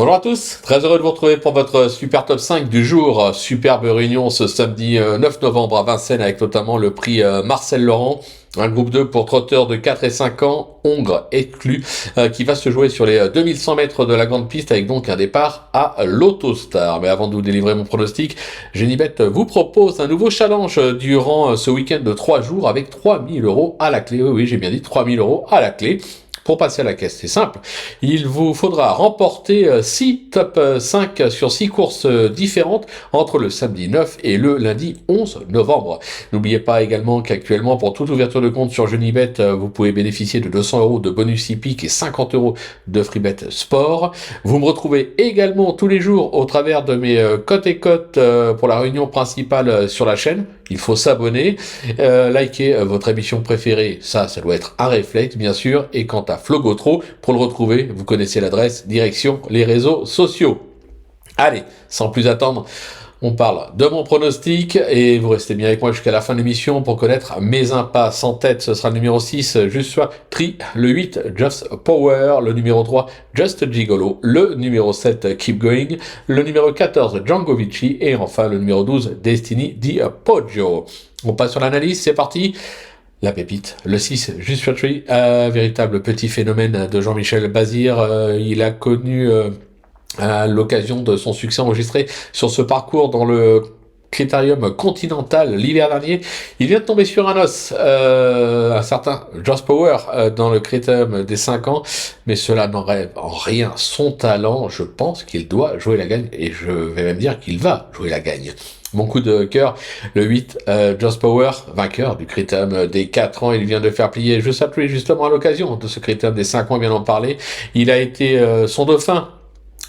Bonjour à tous, très heureux de vous retrouver pour votre super top 5 du jour. Superbe réunion ce samedi 9 novembre à Vincennes avec notamment le prix Marcel Laurent. Un groupe 2 pour trotteurs de 4 et 5 ans, Hongre exclu, qui va se jouer sur les 2100 mètres de la grande piste avec donc un départ à l'Autostar. Mais avant de vous délivrer mon pronostic, Genibet vous propose un nouveau challenge durant ce week-end de 3 jours avec 3000 euros à la clé. Oui, j'ai bien dit 3000 euros à la clé. Pour passer à la caisse, c'est simple. Il vous faudra remporter 6 top 5 sur 6 courses différentes entre le samedi 9 et le lundi 11 novembre. N'oubliez pas également qu'actuellement, pour toute ouverture de compte sur Genibet, vous pouvez bénéficier de 200 euros de bonus hippique et 50 euros de freebet sport. Vous me retrouvez également tous les jours au travers de mes cotes et cotes pour la réunion principale sur la chaîne. Il faut s'abonner, liker votre émission préférée, ça doit être un réflexe bien sûr, et quant à Flogotro, pour le retrouver, vous connaissez l'adresse, direction les réseaux sociaux. Allez, sans plus attendre, on parle de mon pronostic, et vous restez bien avec moi jusqu'à la fin de l'émission pour connaître mes impasses. En tête, ce sera le numéro 6, Juste Soit Tri, le 8, Just Power, le numéro 3, Just Gigolo, le numéro 7, Keep Going, le numéro 14, Django Vici, et enfin le numéro 12, Destiny Di Poggio. On passe sur l'analyse, c'est parti. La pépite, le 6, Just Soit Tri, véritable petit phénomène de Jean-Michel Bazir. Il a connu... à l'occasion de son succès enregistré sur ce parcours dans le Critérium Continental l'hiver dernier, il vient de tomber sur un os, un certain Just Power dans le Critérium des 5 ans, mais cela n'enlève en rien son talent. Je pense qu'il doit jouer la gagne, et je vais même dire qu'il va jouer la gagne. Mon coup de cœur, le 8, Just Power, vainqueur du Critérium des 4 ans. Il vient de faire plier Just Appuyer justement à l'occasion de ce Critérium des 5 ans, bien en parler. Il a été son dauphin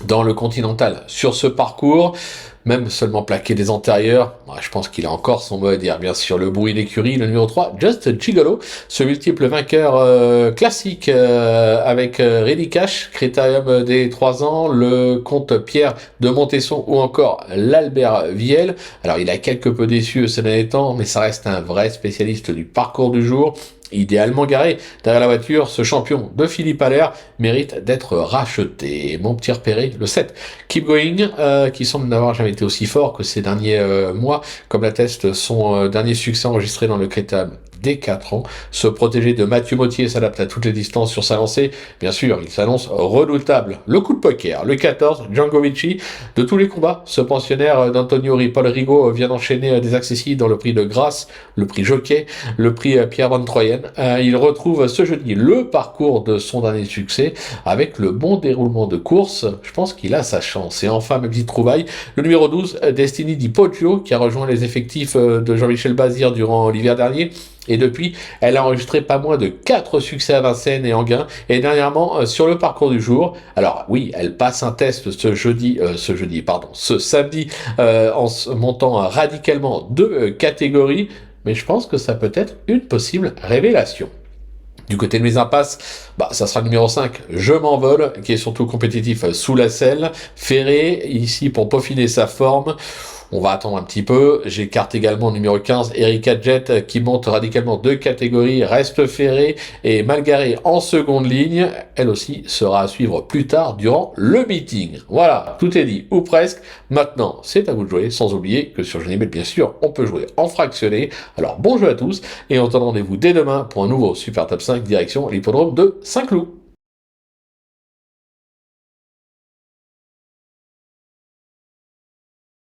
dans le Continental sur ce parcours, même seulement plaqué des antérieurs. Je pense qu'il a encore son mot à dire. Bien sûr, le bruit d'écurie, le numéro 3, Just Gigolo, ce multiple vainqueur classique avec Ready Cash, Critérium des 3 ans, le comte Pierre de Montesson ou encore l'Albert Viel. Alors, il a quelque peu déçu ces derniers temps, mais ça reste un vrai spécialiste du parcours du jour. Idéalement garé derrière la voiture, ce champion de Philippe Allaire mérite d'être racheté. Mon petit repéré, le 7, Keep Going, qui semble n'avoir jamais été aussi fort que ces derniers mois, comme l'atteste son dernier succès enregistré dans le Critérium des 4 ans. Se protéger de Mathieu Mottier s'adapte à toutes les distances sur sa lancée. Bien sûr, il s'annonce redoutable. Le coup de poker, le 14, Django Vici. De tous les combats, ce pensionnaire d'Antonio Paul Rigaud vient d'enchaîner des accessibles dans le prix de Grasse, le prix Jockey, le prix Pierre Van Troyen. Il retrouve ce jeudi le parcours de son dernier succès avec le bon déroulement de course. Je pense qu'il a sa chance. Et enfin, ma petite trouvaille, le numéro 12, Destiny Di Poggio, qui a rejoint les effectifs de Jean-Michel Bazir durant l'hiver dernier. Et depuis, elle a enregistré pas moins de 4 succès à Vincennes et Enghien, et dernièrement sur le parcours du jour. Alors oui, elle passe un test ce samedi, en montant radicalement 2 catégories, mais je pense que ça peut être une possible révélation. Du côté de mes impasses, ça sera le numéro 5, Je m'envole, qui est surtout compétitif sous la selle. Ferré, ici pour peaufiner sa forme. On va attendre un petit peu. J'écarte également le numéro 15, Erika Jet, qui monte radicalement 2 catégories, reste ferré et Malgaré en seconde ligne. Elle aussi sera à suivre plus tard durant le meeting. Voilà, tout est dit, ou presque. Maintenant, c'est à vous de jouer, sans oublier que sur Genibet, bien sûr, on peut jouer en fractionné. Alors, bon jeu à tous, et on se donne rendez-vous dès demain pour un nouveau Super Top 5 direction l'hippodrome de Saint-Cloud.